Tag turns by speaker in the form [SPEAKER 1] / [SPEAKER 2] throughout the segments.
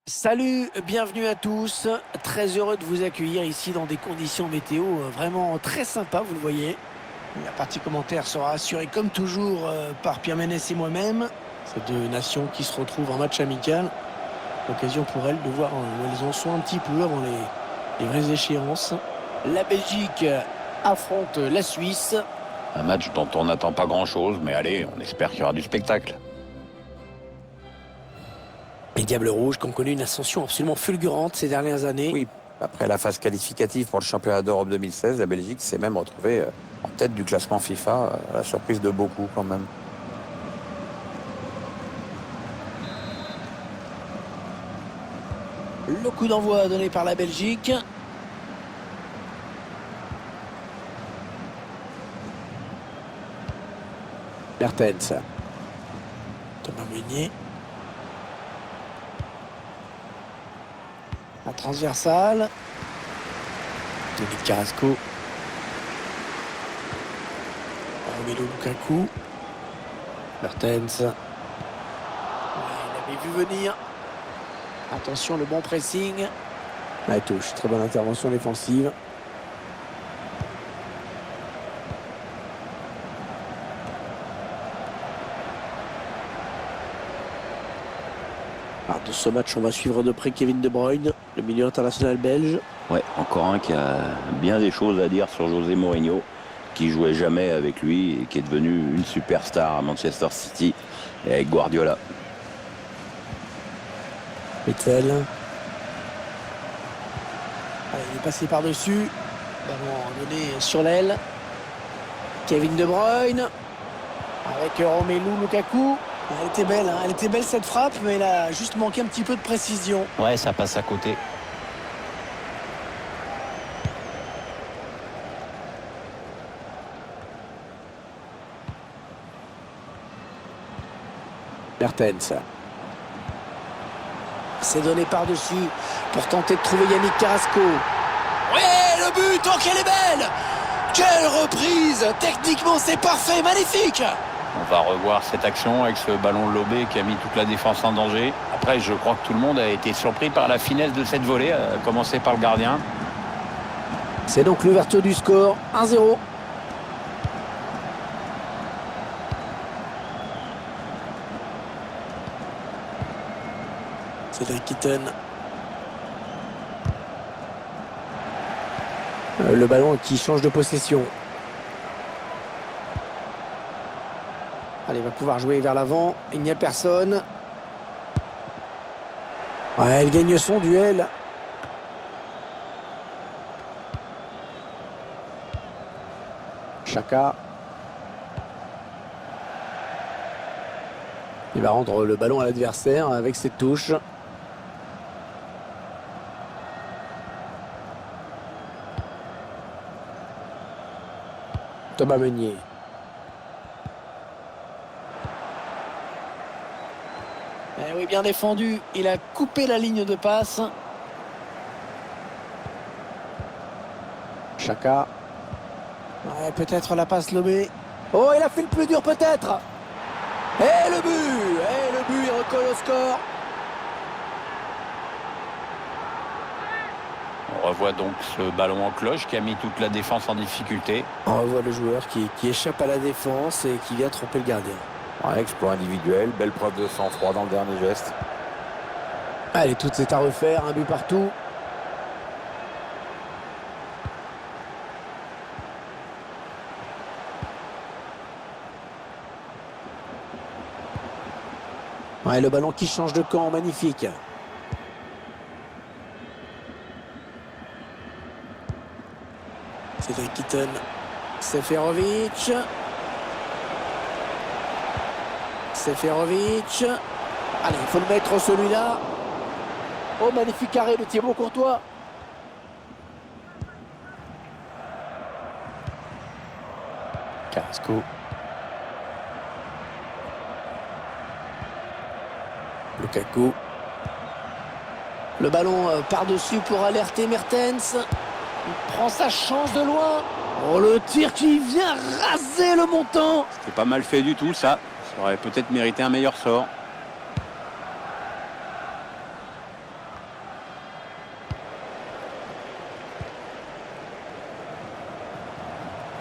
[SPEAKER 1] Salut, bienvenue à tous. Très heureux de vous accueillir ici dans des conditions météo vraiment très sympas, vous le voyez. La partie commentaire sera assurée comme toujours par Pierre Ménès et moi-même. Ces deux nations qui se retrouvent en match amical. L'occasion pour elles de voir où elles en sont un petit peu avant les vraies échéances. La Belgique affronte la Suisse.
[SPEAKER 2] Un match dont on n'attend pas grand-chose, mais allez, on espère qu'il y aura du spectacle.
[SPEAKER 1] Les Diables Rouges qui ont connu une ascension absolument fulgurante ces dernières années.
[SPEAKER 3] Oui, après la phase qualificative pour le championnat d'Europe 2016, la Belgique s'est même retrouvée en tête du classement FIFA, à la surprise de beaucoup quand même.
[SPEAKER 1] Le coup d'envoi donné par la Belgique. Mertens. Thomas Meunier. La transversale. Yannick Carrasco. Romelu Lukaku. Mertens. Ouais, il avait vu venir. Attention, le bon pressing. La touche, très bonne intervention défensive. De ce match, on va suivre de près Kevin De Bruyne, le milieu international belge.
[SPEAKER 2] Ouais, encore un qui a bien des choses à dire sur José Mourinho, qui jouait jamais avec lui et qui est devenu une superstar à Manchester City et avec Guardiola.
[SPEAKER 1] Witzel. Il est passé par-dessus. Ballon donné sur l'aile. Kevin De Bruyne. Avec Romelu Lukaku. Elle était belle, hein. Elle était belle cette frappe, mais elle a juste manqué un petit peu de précision.
[SPEAKER 2] Ouais, ça passe à côté.
[SPEAKER 1] Mertens. C'est donné par-dessus pour tenter de trouver Yannick Carrasco. Ouais, le but, oh qu'elle est belle! Quelle reprise! Techniquement, c'est parfait, magnifique!
[SPEAKER 2] On va revoir cette action avec ce ballon lobé qui a mis toute la défense en danger. Après, je crois que tout le monde a été surpris par la finesse de cette volée, à commencer par le gardien.
[SPEAKER 1] C'est donc l'ouverture du score, 1-0. Cédric Kitten. Le ballon qui change de possession. Allez, il va pouvoir jouer vers l'avant. Il n'y a personne. Ouais, elle gagne son duel. Chaka. Il va rendre le ballon à l'adversaire avec ses touches. Thomas Meunier. Eh oui, bien défendu. Il a coupé la ligne de passe. Chaka. Ouais, peut-être la passe lobée. Oh, il a fait le plus dur peut-être. Et le but! Et le but, il recolle au score.
[SPEAKER 2] On revoit donc ce ballon en cloche qui a mis toute la défense en difficulté.
[SPEAKER 1] On revoit le joueur qui échappe à la défense et qui vient tromper le gardien.
[SPEAKER 3] Ouais, exploit individuel, belle preuve de sang-froid dans le dernier geste.
[SPEAKER 1] Allez, tout est à refaire, un but partout. Ouais, le ballon qui change de camp, magnifique. Cédric Kitten. Seferovic. Seferovic. Allez, il faut le mettre celui-là. Oh, magnifique arrêt de Thibaut Courtois. Carrasco. Lukaku. Le ballon par-dessus pour alerter Mertens. Il prend sa chance de loin. Oh, le tir qui vient raser le montant.
[SPEAKER 2] C'est pas mal fait du tout, ça. Ça aurait peut-être mérité un meilleur sort.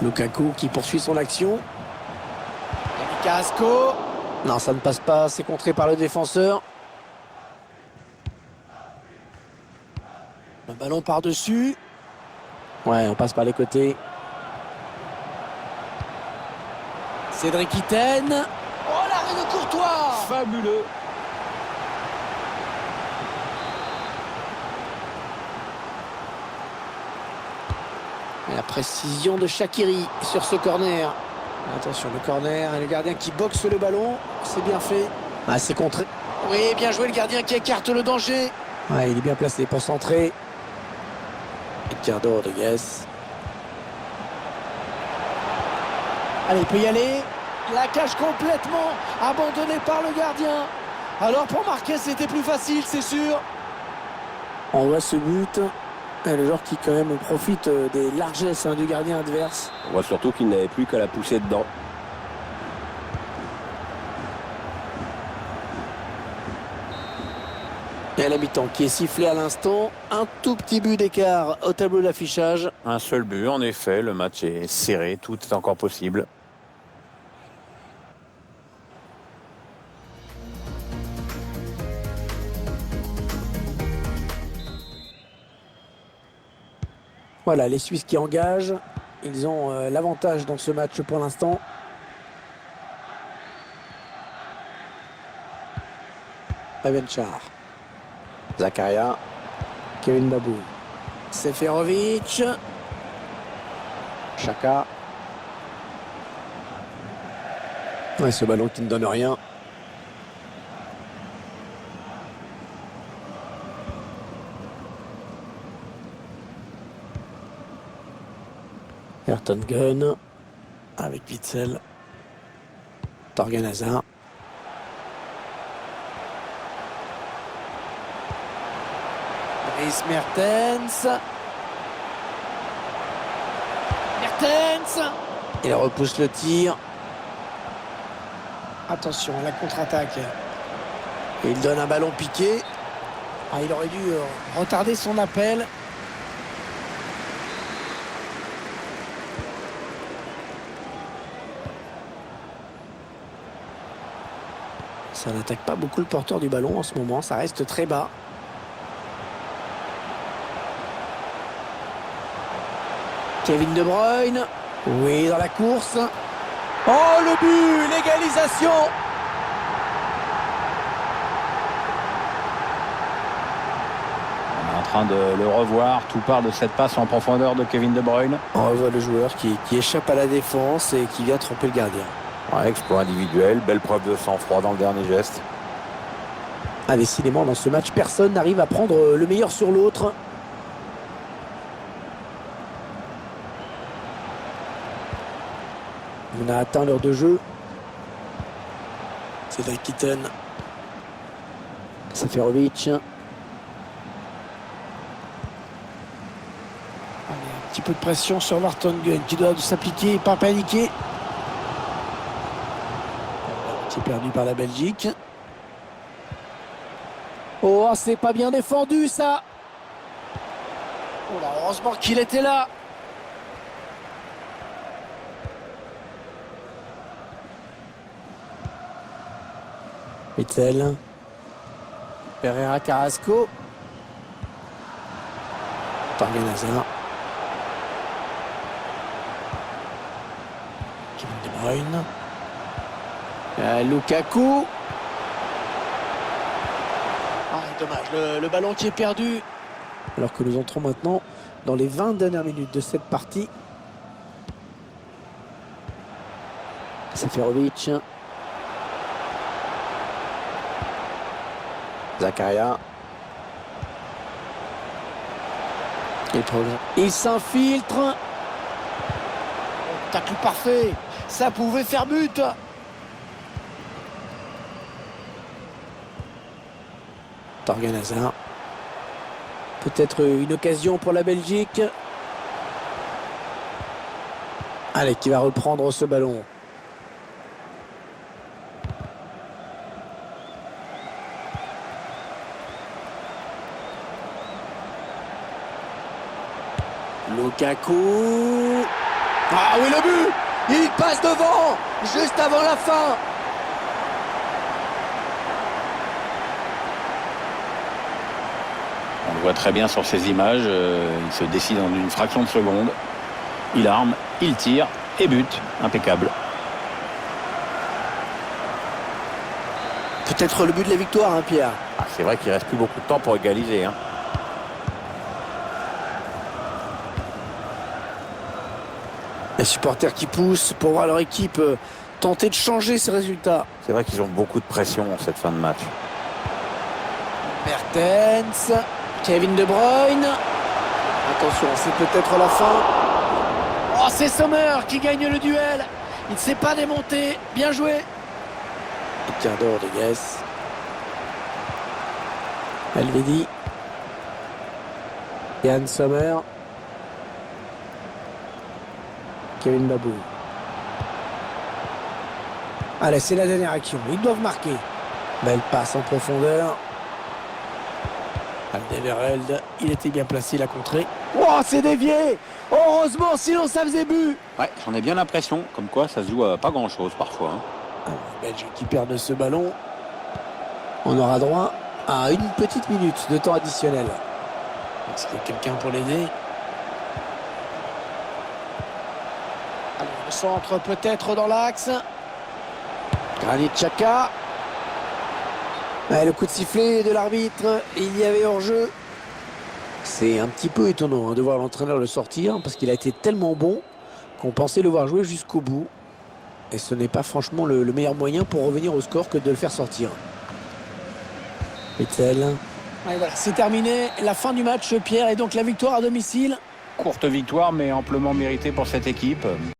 [SPEAKER 1] Lukaku qui poursuit son action. Yannick Carrasco. Non, ça ne passe pas, c'est contré par le défenseur. Le ballon par-dessus. Ouais, on passe par les côtés. Cédric Itten. Oh, l'arrêt de Courtois.
[SPEAKER 2] Fabuleux.
[SPEAKER 1] Et la précision de Shaqiri sur ce corner. Attention, le corner et le gardien qui boxe le ballon. C'est bien fait. Ah, c'est contré. Oui, bien joué le gardien qui écarte le danger. Ouais, il est bien placé pour centrer. Ricardo Rodriguez. Allez, il peut y aller. La cage complètement abandonnée par le gardien. Alors pour marquer, c'était plus facile, c'est sûr. On voit ce but. Et le joueur qui quand même profite des largesses du gardien adverse.
[SPEAKER 2] On voit surtout qu'il n'avait plus qu'à la pousser dedans.
[SPEAKER 1] Et à la mi-temps qui est sifflé à l'instant, un tout petit but d'écart au tableau d'affichage.
[SPEAKER 3] Un seul but, en effet, le match est serré, tout est encore possible.
[SPEAKER 1] Voilà, les Suisses qui engagent. Ils ont l'avantage dans ce match pour l'instant. Avenchar. Zakaria. Kevin Babou. Seferovic. Chaka. Ouais, ce ballon qui ne donne rien. Ayrton Gunn avec Witzel. Torgan Hazard. Dries Mertens. Mertens. Il repousse le tir. Attention, la contre-attaque. Et il donne un ballon piqué. Ah, il aurait dû retarder son appel. Ça n'attaque pas beaucoup le porteur du ballon en ce moment, ça reste très bas. Kevin De Bruyne. Oui, dans la course. Oh, le but, l'égalisation.
[SPEAKER 3] On est en train de le revoir, tout part de cette passe en profondeur de Kevin De Bruyne.
[SPEAKER 1] On revoit le joueur qui échappe à la défense et qui vient tromper le gardien.
[SPEAKER 3] Ouais, exploit individuel, belle preuve de sang-froid dans le dernier geste.
[SPEAKER 1] Ah, décidément, dans ce match, personne n'arrive à prendre le meilleur sur l'autre. On a atteint l'heure de jeu. Cédric Itten. Seferovic. Allez, un petit peu de pression sur Ayrton Gunn qui doit s'appliquer et pas paniquer. C'est perdu par la Belgique. Oh, c'est pas bien défendu ça. Oh là, heureusement qu'il était là. Witzel. Pereira Carrasco. Torgan Hazard. Kevin De Bruyne. Lukaku. Ah, dommage, le ballon qui est perdu. Alors que nous entrons maintenant dans les 20 dernières minutes de cette partie. Seferovic. Zakaria. Il s'infiltre. Tacle parfait. Ça pouvait faire but. Torgan Hazard. Peut-être une occasion pour la Belgique. Allez, qui va reprendre ce ballon. Lukaku. Ah oui, le but! Il passe devant, juste avant la fin.
[SPEAKER 4] On le voit très bien sur ces images. Il se décide en une fraction de seconde. Il arme, il tire et but. Impeccable.
[SPEAKER 1] Peut-être le but de la victoire, hein, Pierre.
[SPEAKER 3] Ah, c'est vrai qu'il reste plus beaucoup de temps pour égaliser. Hein.
[SPEAKER 1] Les supporters qui poussent pour voir leur équipe tenter de changer ce résultat.
[SPEAKER 3] C'est vrai qu'ils ont beaucoup de pression en cette fin de match.
[SPEAKER 1] Mertens, Kevin De Bruyne. Attention, c'est peut-être la fin. Oh, c'est Sommer qui gagne le duel. Il ne s'est pas démonté. Bien joué. Ricardo Rodriguez. Elvedi. Yann Sommer. Kevin Babou. Allez, c'est la dernière action. Ils doivent marquer. Belle passe en profondeur. Alderweireld, il était bien placé, il a contré. Oh, c'est dévié! Heureusement, sinon ça faisait but!
[SPEAKER 4] Ouais, j'en ai bien l'impression. Comme quoi, ça se joue à pas grand-chose parfois. Hein.
[SPEAKER 1] Les Belges qui perdent ce ballon. On aura droit à une petite minute de temps additionnel. Est-ce qu'il y a quelqu'un pour l'aider? Alors, le centre peut-être dans l'axe. Granit Xhaka. Ouais, le coup de sifflet de l'arbitre, il y avait hors-jeu. C'est un petit peu étonnant de voir l'entraîneur le sortir parce qu'il a été tellement bon qu'on pensait le voir jouer jusqu'au bout. Et ce n'est pas franchement le meilleur moyen pour revenir au score que de le faire sortir. Witsel. Voilà, c'est terminé. La fin du match, Pierre, et donc la victoire à domicile.
[SPEAKER 4] Courte victoire, mais amplement méritée pour cette équipe.